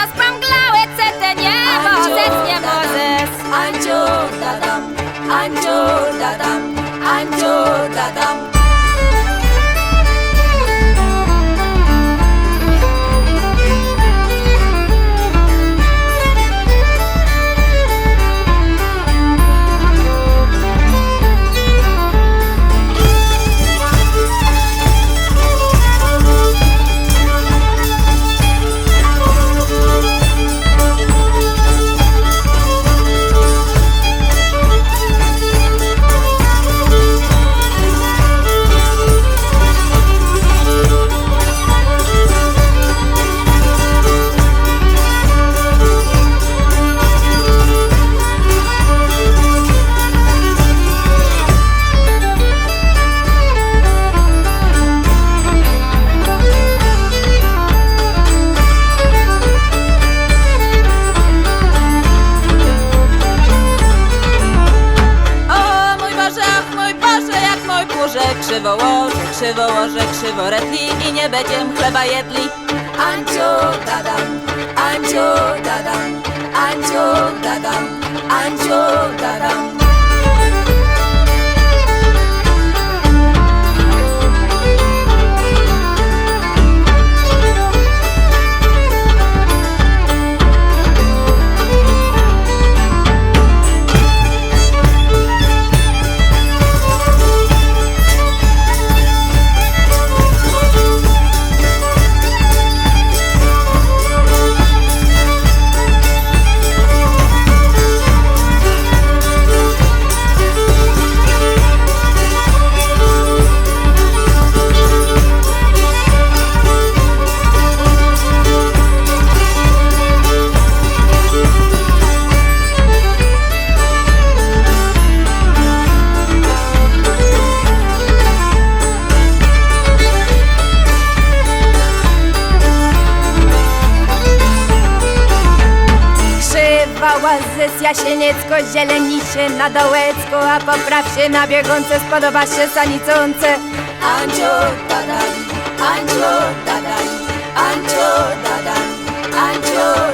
rozpąglałe cete niebo, zetnie Mozes. Ancio dadam, Ancio dadam, Ancio dadam. Krzywo łoże, krzywo retli i nie będziem chleba jedli. Ancio dadam, Ancio dadam, Ancio dadam, Ancio dadam. Łazys, Jasieniecko, zieleni się na dołecko, a popraw się na bieżące, spodoba się sanicące. Ancio dadam, Ancio dadam, Ancio dadam, Ancio